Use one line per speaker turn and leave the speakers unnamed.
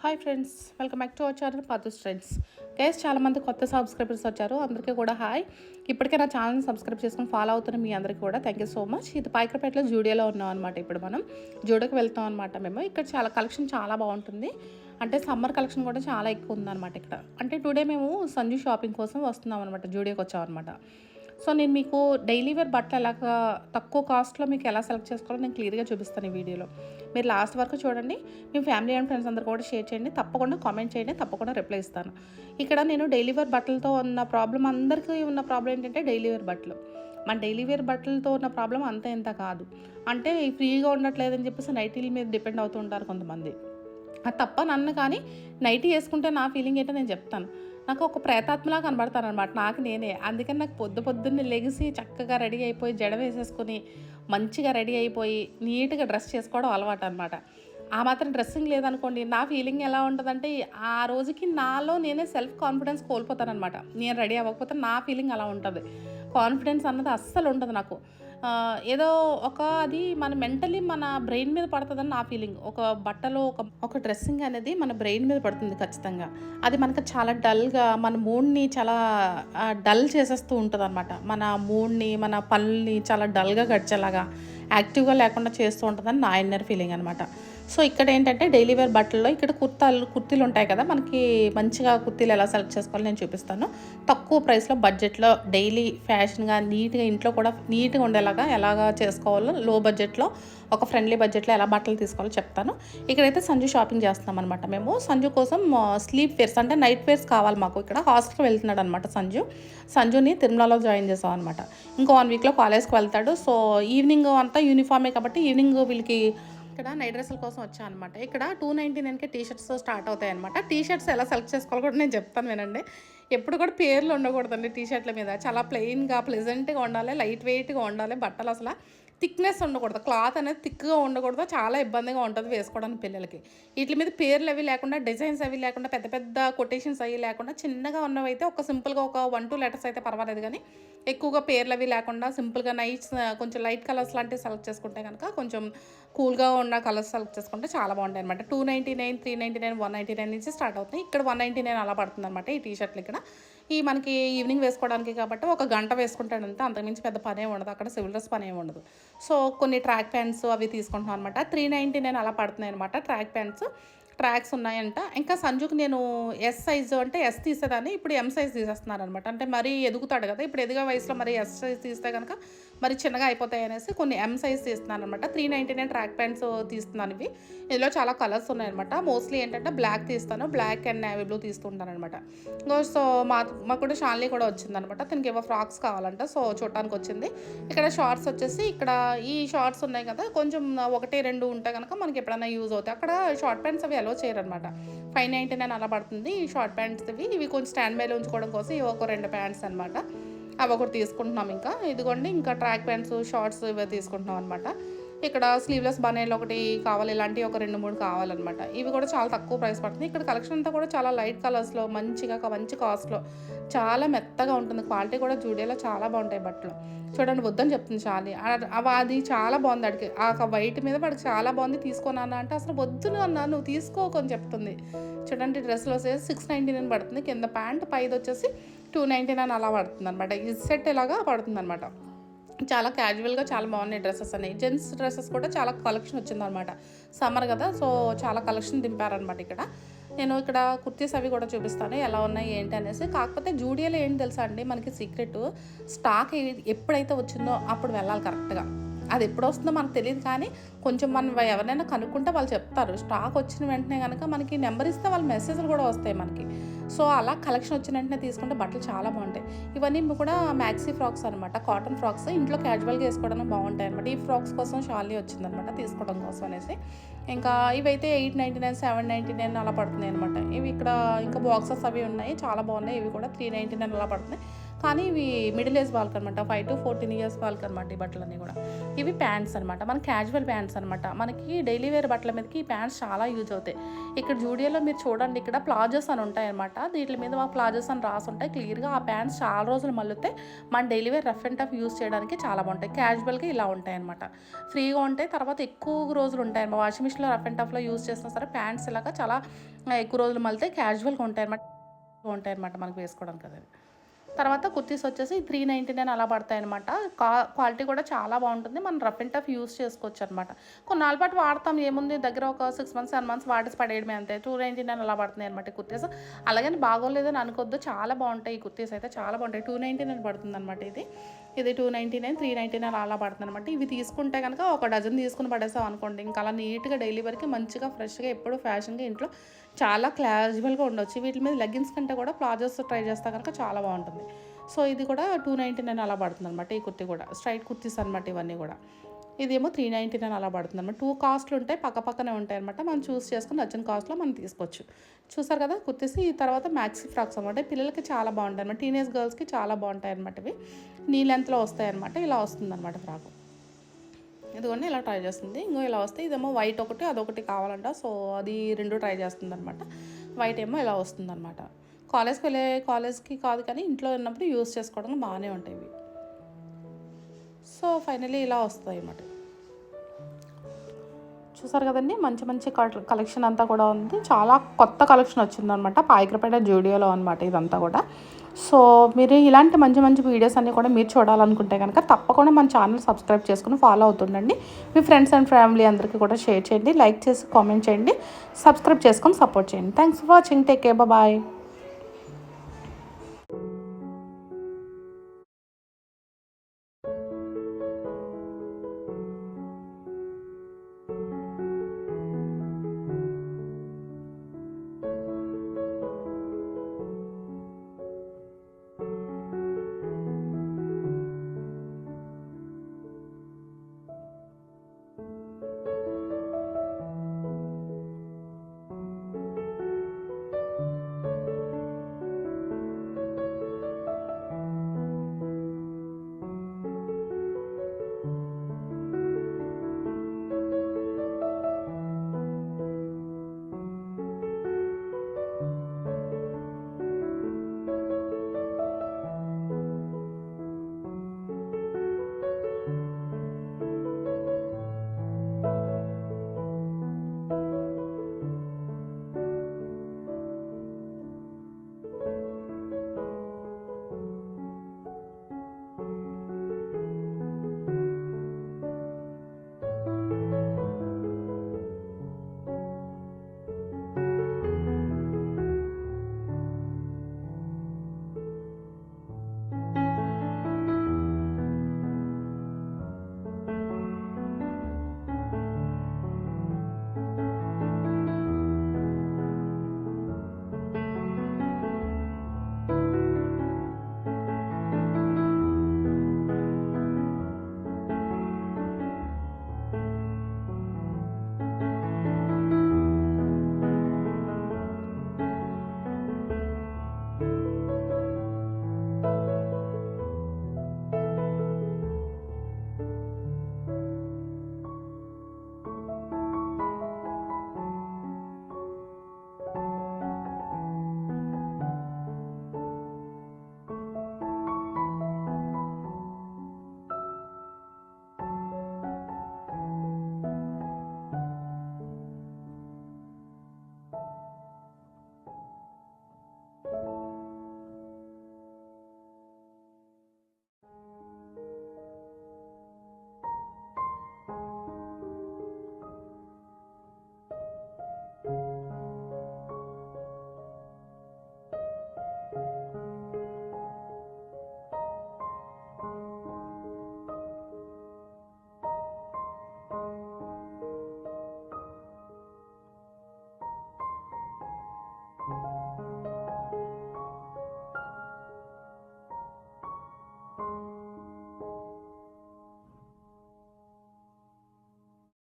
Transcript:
Hi friends, welcome back to our channel Pathus trends. Guys, చాలామంది కొత్త subscribers వచ్చారు. అందరికీ కూడా హాయ్. ఇప్పటికే నా ఛానల్ని సబ్స్క్రైబ్ చేసుకొని ఫాలో అవుతున్న మీ అందరికీ కూడా థ్యాంక్ యూ సో మచ్. ఇది పాయకరపేటలో జూడియోలో ఉన్నాం అనమాట. ఇప్పుడు మనం జూడియోకి వెళ్తాం అనమాట. మేము ఇక్కడ చాలా కలెక్షన్ చాలా బాగుంటుంది. అంటే సమ్మర్ కలెక్షన్ కూడా చాలా ఎక్కువ ఉందన్నమాట ఇక్కడ. అంటే టుడే మేము సంజు షాపింగ్ కోసం వస్తున్నాం అనమాట. జూడియోకి వచ్చాం అనమాట. సో నేను మీకు డైలీ వేర్ బట్టలు ఎలాగ తక్కువ కాస్ట్లో మీకు ఎలా సెలెక్ట్ చేసుకోవాలో నేను క్లియర్గా చూపిస్తాను ఈ వీడియోలో. మీరు లాస్ట్ వరకు చూడండి. మీ ఫ్యామిలీ అండ్ ఫ్రెండ్స్ అందరూ కూడా షేర్ చేయండి. తప్పకుండా కామెంట్ చేయండి. తప్పకుండా రిప్లై ఇస్తాను. ఇక్కడ నేను డైలీ వేర్ బట్టలతో ఉన్న ప్రాబ్లం, అందరికీ ఉన్న ప్రాబ్లం ఏంటంటే డైలీ వేర్ బట్టలు. మన డైలీ వేర్ బట్టలతో ఉన్న ప్రాబ్లం అంత ఎంత కాదు. అంటే ఫ్రీగా ఉండట్లేదని చెప్పేసి నైటీల మీద డిపెండ్ అవుతూ ఉంటారు కొంతమంది. అది తప్ప నన్ను కానీ నైటీ వేసుకుంటే నా ఫీలింగ్ ఏంటో నేను చెప్తాను. నాకు ఒక ప్రేతాత్మలా కనబడతాను అనమాట నాకు నేనే. అందుకని నాకు పొద్దున్నే లెగిసి చక్కగా రెడీ అయిపోయి జడ వేసేసుకొని మంచిగా రెడీ అయిపోయి నీట్గా డ్రెస్ చేసుకోవడం అలవాటు అనమాట. ఆ మాత్రం డ్రెస్సింగ్ లేదనుకోండి, నా ఫీలింగ్ ఎలా ఉంటుందంటే ఆ రోజుకి నాలో నేనే సెల్ఫ్ కాన్ఫిడెన్స్ కోల్పోతాను అనమాట. నేను రెడీ అవ్వకపోతే నా ఫీలింగ్ అలా ఉంటుంది. కాన్ఫిడెన్స్ అన్నది అస్సలు ఉండదు నాకు. ఏదో అది మన మెంటలీ మన బ్రెయిన్ మీద పడుతుందని నా ఫీలింగ్. ఒక బట్టలో ఒక డ్రెస్సింగ్ అనేది మన బ్రెయిన్ మీద పడుతుంది ఖచ్చితంగా. అది మనకు చాలా డల్గా మన మూడ్ని చాలా డల్ చేసేస్తూ ఉంటుంది అనమాట. మన మూడ్ని మన పనుల్ని చాలా డల్గా గడిచేలాగా యాక్టివ్గా లేకుండా చేస్తూ ఉంటుందని నా ఇన్నర్ ఫీలింగ్ అనమాట. సో ఇక్కడ ఏంటంటే డైలీ వేర్ బట్టల్లో ఇక్కడ కుర్తీలు ఉంటాయి కదా, మనకి మంచిగా కుర్తీలు ఎలా సెలెక్ట్ చేసుకోవాలో నేను చూపిస్తాను. తక్కువ ప్రైస్లో బడ్జెట్లో డైలీ ఫ్యాషన్గా నీట్గా ఇంట్లో కూడా నీట్గా ఉండేలాగా ఎలాగా చేసుకోవాలో, లో బడ్జెట్లో ఒక ఫ్రెండ్లీ బడ్జెట్లో ఎలా బట్టలు తీసుకోవాలో చెప్తాను. ఇక్కడైతే సంజు షాపింగ్ చేస్తున్నాం అనమాట. మేము సంజు కోసం స్లీప్ వేర్స్ అంటే నైట్ వేర్స్ కావాలి మాకు. ఇక్కడ హాస్టల్కి వెళ్తున్నాడు అనమాట సంజుని తిరుమలలో జాయిన్ చేసాం అనమాట. ఇంకో 1 వీక్లో కాలేజ్కి వెళ్తాడు. సో ఈవినింగ్ అంతా యూనిఫామే కాబట్టి ఈవినింగ్ వీళ్ళకి ఇక్కడ నైట్ డ్రెస్సుల కోసం వచ్చాను అనమాట. ఇక్కడ 299కే టీషర్ట్స్ స్టార్ట్ అవుతాయి అనమాట. టీషర్ట్స్ ఎలా సెలెక్ట్ చేసుకోవాలో కూడా నేను చెప్తాను వినండి. ఎప్పుడు కూడా పేర్లు ఉండకూడదండి టీషర్ట్ల మీద. చాలా ప్లెయిన్గా ప్లెజెంట్గా ఉండాలి, లైట్ వెయిట్గా ఉండాలి బట్టలు. అసలు థిక్నెస్ ఉండకూడదు, క్లాత్ అనేది థిక్గా ఉండకూడదు. చాలా ఇబ్బందిగా ఉంటుంది వేసుకోవడానికి పిల్లలకి. వీటి మీద పేర్లు అవి లేకుండా, డిజైన్స్ అవి లేకుండా, పెద్ద పెద్ద కొటేషన్స్ అవి లేకుండా చిన్నగా ఉన్నవి అయితే ఒక సింపుల్గా ఒక 1-2 లెటర్స్ అయితే పర్వాలేదు. కానీ ఎక్కువగా పేర్లు అవి లేకుండా సింపుల్గా కొంచెం లైట్ కలర్స్ లాంటివి సెలెక్ట్ చేసుకుంటే కనుక కొంచెం కూల్గా ఉన్న కలర్స్ సెలెక్ట్ చేసుకుంటే చాలా బాగుంటాయి అనమాట. 299, 399, 199 నుంచి స్టార్ట్ అవుతుంది. ఇక్కడ 199 అలా పడుతుంది అనమాట ఈ టీషర్ట్లు. ఇక్కడ మనకి ఈవినింగ్ వేసుకోవడానికి కాబట్టి ఒక గంట వేసుకుంటాడంతే, అంతకుమించి పెద్ద పనే ఉండదు. అక్కడ సివిల్ డ్రెస్ పనే ఉండదు. సో కొన్ని ట్రాక్ ప్యాంట్స్ అవి తీసుకుంటున్నాం అనమాట. 399 అలా పడుతున్నాయి అనమాట ట్రాక్స్ ఉన్నాయంట. ఇంకా సంజుకి నేను ఎస్ సైజు అంటే ఎస్ తీసేదాన్ని, ఇప్పుడు ఎం సైజ్ తీసేస్తున్నాను అనమాట. అంటే మరీ ఎదుగుతాడు కదా, ఇప్పుడు ఎదిగే వయసులో మరి ఎస్ సైజ్ తీస్తే కనుక మరి చిన్నగా అయిపోతాయి అనేసి కొన్ని ఎం సైజ్ తీస్తున్నాను అనమాట. 399 ట్రాక్ ప్యాంట్స్ తీస్తున్నాను. ఇందులో చాలా కలర్స్ ఉన్నాయన్నమాట. మోస్ట్లీ ఏంటంటే బ్లాక్ తీస్తాను, బ్లాక్ అండ్ నేవీ బ్లూ తీస్తుంటాను అనమాట. సో మాకు కూడా షాన్లీ కూడా వచ్చిందనమాట. తనకి ఏవో ఫ్రాక్స్ కావాలంట, సో చూడటానికి వచ్చింది. ఇక్కడ షార్ట్స్ వచ్చేసి ఇక్కడ ఈ షార్ట్స్ ఉన్నాయి కదా, కొంచెం 1-2 ఉంటాయి కనుక మనకి ఎప్పుడైనా యూజ్ అవుతాయి. అక్కడ షార్ట్ ప్యాంట్స్ అవి అలో చేయరనమాట. 599 అలా పడుతుంది ఈ షార్ట్ ప్యాంట్స్. ఇవి కొంచెం స్టాండ్ బైలో ఉంచుకోవడం కోసం ఇవి ఒక 2 ప్యాంట్స్ అనమాట. అవి ఒకటి తీసుకుంటున్నాం. ఇంకా ఇదిగోండి, ఇంకా ట్రాక్ ప్యాంట్స్, షార్ట్స్ ఇవి తీసుకుంటున్నాం అనమాట. ఇక్కడ స్లీవ్లెస్ బనీలు ఒకటి కావాలి, ఇలాంటివి ఒక 2-3 కావాలన్నమాట. ఇవి కూడా చాలా తక్కువ ప్రైస్ పడుతుంది. ఇక్కడ కలెక్షన్ అంతా కూడా చాలా లైట్ కలర్స్లో మంచి కాస్ట్లో చాలా మెత్తగా ఉంటుంది. క్వాలిటీ కూడా జూడియోలో చాలా బాగుంటాయి బట్టలు. చూడండి, వద్దని చెప్తుంది చాలి. అది చాలా బాగుంది. అడిగి ఆ వైట్ మీద వాడికి చాలా బాగుంది, తీసుకోనా అంటే అసలు వద్దు అన్నా, నువ్వు తీసుకోకొని చెప్తుంది. చూడండి, డ్రెస్లో వచ్చేసి 699 పడుతుంది. కింద ప్యాంట్, పైది వచ్చేసి 299 అలా పడుతుంది అనమాట. ఈ సెట్ ఇలాగా పడుతుంది అనమాట. చాలా క్యాజువల్గా చాలా బాగున్నాయి డ్రెస్సెస్ అనేవి. జెంట్స్ డ్రెస్సెస్ కూడా చాలా కలెక్షన్ వచ్చిందనమాట. సమ్మర్ కదా, సో చాలా కలెక్షన్ దింపారనమాట. నేను ఇక్కడ కుర్తీస్ అవి కూడా చూపిస్తాను ఎలా ఉన్నాయి ఏంటి అనేసి. కాకపోతే జూడియోలో ఏంటి తెలుసా అండి, మనకి సీక్రెట్ స్టాక్ ఎప్పుడైతే వచ్చిందో అప్పుడు వెళ్ళాలి కరెక్ట్గా. అది ఎప్పుడు వస్తుందో మనకు తెలియదు, కానీ కొంచెం మనం ఎవరైనా కనుక్కుంటే వాళ్ళు చెప్తారు. స్టాక్ వచ్చిన వెంటనే కనుక మనకి నెంబర్ ఇస్తే వాళ్ళ మెసేజ్లు కూడా వస్తాయి మనకి. సో అలా కలెక్షన్ వచ్చిన వెంటనే తీసుకుంటే బట్టలు చాలా బాగుంటాయి. ఇవన్నీ కూడా మ్యాక్సీ ఫ్రాక్స్ అనమాట, కాటన్ ఫ్రాక్స్. ఇంట్లో క్యాజువల్గా వేసుకోవడానికి బాగుంటాయి అనమాట. ఈ ఫ్రాక్స్ కోసం షాలీ వచ్చిందనమాట తీసుకోవడం కోసం అనేసి. ఇంకా ఇవైతే 899, 799 అలా పడుతున్నాయి అనమాట. ఇవి ఇక్కడ ఇంకా బాక్సెస్ అవి ఉన్నాయి, చాలా బాగున్నాయి. ఇవి కూడా 399 అలా పడుతున్నాయి. కానీ ఇవి మిడిల్ ఏజ్ వాళ్ళకి అనమాట, 5 to 14 ఇయర్స్ వాళ్ళకి అనమాట ఈ బట్టలన్నీ కూడా. ఇవి ప్యాంట్స్ అనమాట, మన క్యాజువల్ ప్యాంట్స్ అనమాట. మనకి డైలీ వేర్ బట్టల మీదకి ఈ ప్యాంట్స్ చాలా యూజ్ అవుతాయి. ఇక్కడ జూడియోలో మీరు చూడండి, ఇక్కడ ప్లాజోస్ అని ఉంటాయి అనమాట. వీటి మీద మా ప్లాజోస్ అని రాసి ఉంటాయి క్లియర్గా. ఆ ప్యాంట్స్ చాలా రోజులు మళ్ళీ మన daily wear rough and tough use చేయడానికి చాలా బాగుంటాయి. క్యాజువల్గా ఇలా ఉంటాయి అనమాట, ఫ్రీగా ఉంటాయి. తర్వాత ఎక్కువ రోజులు ఉంటాయి అన్నమాట. వాషింగ్ మిషన్లో రఫ్ అండ్ టఫ్లో యూజ్ చేసినా సరే ప్యాంట్స్ ఇలాగా చాలా ఎక్కువ రోజులు మళ్ళీ క్యాజువల్గా ఉంటాయి అనమాట మనకు వేసుకోవడానికి. అది తర్వాత కుర్తీస్ వచ్చేసి 399 అలా పడతాయి అనమాట. క్వాలిటీ కూడా చాలా బాగుంటుంది. మనం రఫ్ అండ్ టఫ్ యూస్ చేసుకోవచ్చు అనమాట. కొన్నాళ్ళ పాటు వాడతాం, ఏముంది దగ్గర ఒక 6 months 7 months వాడేసి పడేయడమే అంతే. 299 అలా పడుతున్నాయి అనమాట ఈ కుర్తీస్. అలాగని బాగోలేదని అనుకోవద్దు, చాలా బాగుంటాయి ఈ కుర్తీస్ అయితే, చాలా బాగుంటాయి. 299 పడుతుంది అనమాట. ఇది 299, 399 అలా పడుతుంది అనమాట. ఇవి తీసుకుంటే కనుక ఒక డజన్ తీసుకుని పడేసాం అనుకోండి, ఇంకా అలా నీట్గా డైలీ వరకు మంచిగా ఫ్రెష్గా ఎప్పుడు ఫ్యాషన్గా ఇంట్లో చాలా క్యాజువల్గా ఉండొచ్చు. వీటి మీద లెగ్గిన్స్ కంటే కూడా ప్లాజోస్ ట్రై చేస్తే కనుక చాలా బాగుంటుంది. సో ఇది కూడా 299 అలా పడుతుంది అనమాట. ఈ కుర్తీ కూడా స్ట్రైట్ కుర్తీస్ అనమాట ఇవన్నీ కూడా. ఇదేమో 399 అలా పడుతుంది అనమాట. 2 కాస్ట్లు ఉంటాయి, పక్కనే ఉంటాయి అనమాట. మనం చూస్ చేసుకుని నచ్చిన కాస్ట్లో మనం తీసుకోవచ్చు. చూసారు కదా కుర్తీస్. ఈ తర్వాత మ్యాక్సీ ఫ్రాక్స్ అనమాట. పిల్లలకి చాలా బాగుంటాయి అనమాట, టీనేజ్ గర్ల్స్కి చాలా బాగుంటాయి అనమాట. ఇవి నీ లెంత్లో వస్తాయి అనమాట. ఇలా వస్తుంది అనమాట ఫ్రాక్. ఇదిగోండి ఇలా ట్రై చేస్తుంది. ఇంకో ఇలా వస్తే ఇదేమో వైట్ ఒకటి అదొకటి కావాలంట. సో అది 2 ట్రై చేస్తుంది అనమాట. వైట్ ఏమో ఇలా వస్తుంది అనమాట. కాలేజ్కి కాదు కానీ ఇంట్లో ఉన్నప్పుడు యూస్ చేసుకోవడానికి బాగానే ఉంటాయి ఇవి. సో ఫైనలీ ఇలా వస్తాయి అన్నమాట. చూసారు కదండి, మంచి కలెక్షన్ అంతా కూడా ఉంది. చాలా కొత్త కలెక్షన్ వచ్చిందనమాట పాయకరపేట జూడియోలో అనమాట ఇదంతా కూడా. సో మీరు ఇలాంటి మంచి వీడియోస్ అన్నీ కూడా మీరు చూడాలనుకుంటే కనుక తప్పకుండా మన ఛానల్ సబ్స్క్రైబ్ చేసుకుని ఫాలో అవుతుండండి. మీ ఫ్రెండ్స్ అండ్ ఫ్యామిలీ అందరికీ కూడా షేర్ చేయండి, లైక్ చేసి కామెంట్ చేయండి, సబ్స్క్రైబ్ చేసుకొని సపోర్ట్ చేయండి. Thanks for watching. Take care, bye.